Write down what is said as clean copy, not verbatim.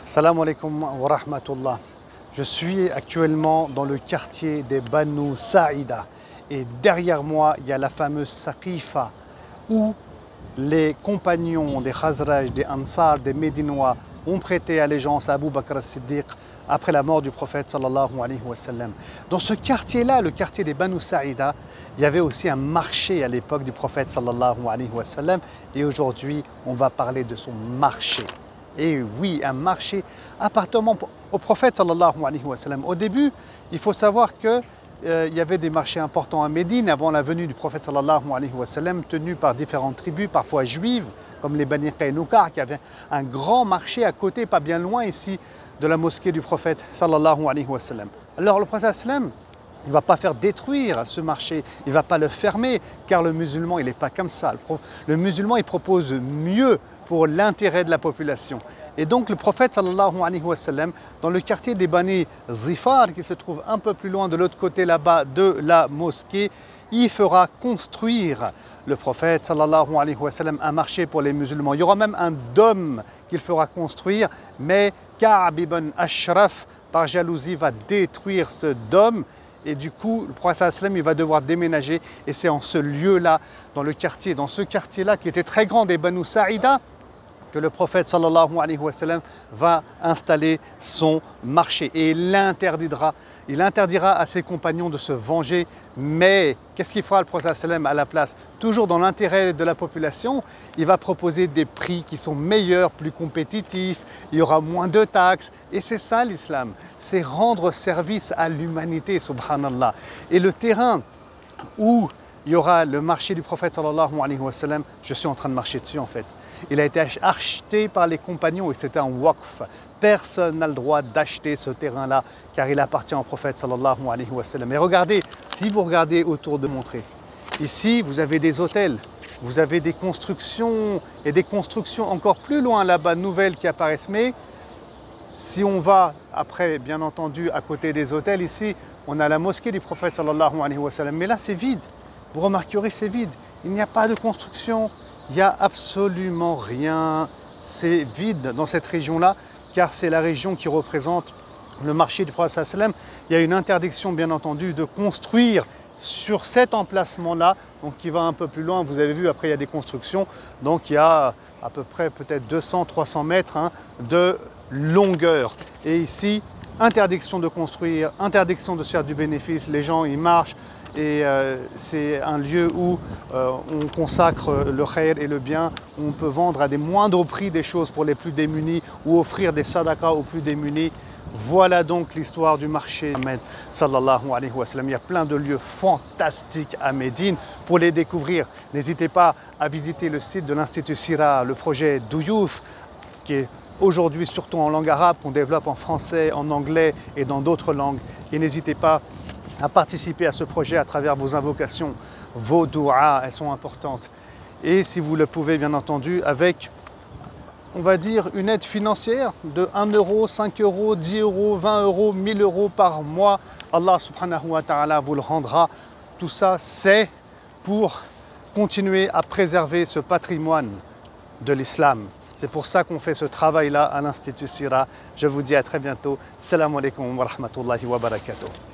Salam alaikum wa rahmatullah. Je suis actuellement dans le quartier des Banu Saïda et derrière moi il y a la fameuse Saqifa où les compagnons des Khazraj, des Ansar, des Médinois ont prêté allégeance à Abu Bakr as-Siddiq après la mort du prophète sallallahu alayhi wa sallam. Dans ce quartier-là, le quartier des Banu Saïda, il y avait aussi un marché à l'époque du prophète sallallahu alayhi wa sallam et aujourd'hui on va parler de son marché. Et oui, un marché appartenant au prophète sallallahu alayhi wa sallam. Au début, il faut savoir que il y avait des marchés importants à Médine avant la venue du prophète sallallahu alayhi wa sallam, tenus par différentes tribus, parfois juives, comme les Bani Qaynuqa, qui avaient un grand marché à côté, pas bien loin ici, de la mosquée du prophète sallallahu alayhi wa sallam. Alors le prophète sallam, il ne va pas faire détruire ce marché, il ne va pas le fermer, car le musulman, il n'est pas comme ça. Le musulman, il propose mieux pour l'intérêt de la population. Et donc le prophète sallallahu alayhi wa sallam, dans le quartier des Bani Zifar, qui se trouve un peu plus loin de l'autre côté là-bas de la mosquée, il fera construire, le prophète sallallahu alayhi wa sallam, un marché pour les musulmans. Il y aura même un dôme qu'il fera construire, mais Ka'b ibn Ashraf, par jalousie, va détruire ce dôme. Et du coup, le prophète sallallahu alayhi wa sallam, il va devoir déménager. Et c'est en ce lieu-là, dans ce quartier-là, qui était très grand des Banu Saïda, que le prophète sallallahu alayhi wa sallam va installer son marché. Et il interdira à ses compagnons de se venger. Mais qu'est-ce qu'il fera le prophète sallallahu alayhi wa sallam à la place? Toujours dans l'intérêt de la population, il va proposer des prix qui sont meilleurs, plus compétitifs, il y aura moins de taxes. Et c'est ça l'islam, c'est rendre service à l'humanité, subhanallah. Et le terrain où il y aura le marché du prophète sallallahu alayhi wa sallam, je suis en train de marcher dessus en fait. Il a été acheté par les compagnons et c'était un waqf. Personne n'a le droit d'acheter ce terrain-là car il appartient au prophète sallallahu alayhi wa sallam. Et regardez, si vous regardez autour de montrer, ici vous avez des hôtels, vous avez des constructions et des constructions encore plus loin là-bas, nouvelles qui apparaissent. Mais si on va après, bien entendu, à côté des hôtels, ici, on a la mosquée du prophète sallallahu alayhi wa sallam. Mais là, c'est vide. Vous remarquerez, c'est vide. Il n'y a pas de construction. Il n'y a absolument rien. C'est vide dans cette région-là, car c'est la région qui représente le marché du prophète sallallahu alayhi wa sallam. Il y a une interdiction, bien entendu, de construire sur cet emplacement-là, donc qui va un peu plus loin. Vous avez vu, après, il y a des constructions. Donc, il y a à peu près peut-être 200-300 mètres de longueur. Et ici, interdiction de construire, interdiction de se faire du bénéfice. Les gens, ils marchent. Et c'est un lieu où on consacre le khair et le bien, où on peut vendre à des moindres prix des choses pour les plus démunis ou offrir des sadaqas aux plus démunis. Voilà donc l'histoire du marché Ahmed sallallahu alayhi wa sallam. Il y a plein de lieux fantastiques à Médine. Pour les découvrir, n'hésitez pas à visiter le site de l'Institut Sira, le projet Douyouf, qui est aujourd'hui surtout en langue arabe, qu'on développe en français, en anglais et dans d'autres langues. Et n'hésitez pas à participer à ce projet à travers vos invocations, vos douas, elles sont importantes. Et si vous le pouvez, bien entendu, avec, on va dire, une aide financière de 1 euro, 5 euros, 10 euros, 20 euros, 1000 euros par mois, Allah subhanahu wa ta'ala vous le rendra. Tout ça, c'est pour continuer à préserver ce patrimoine de l'islam. C'est pour ça qu'on fait ce travail-là à l'Institut Sira. Je vous dis à très bientôt. Salam alaikum wa rahmatullahi wa barakatuh.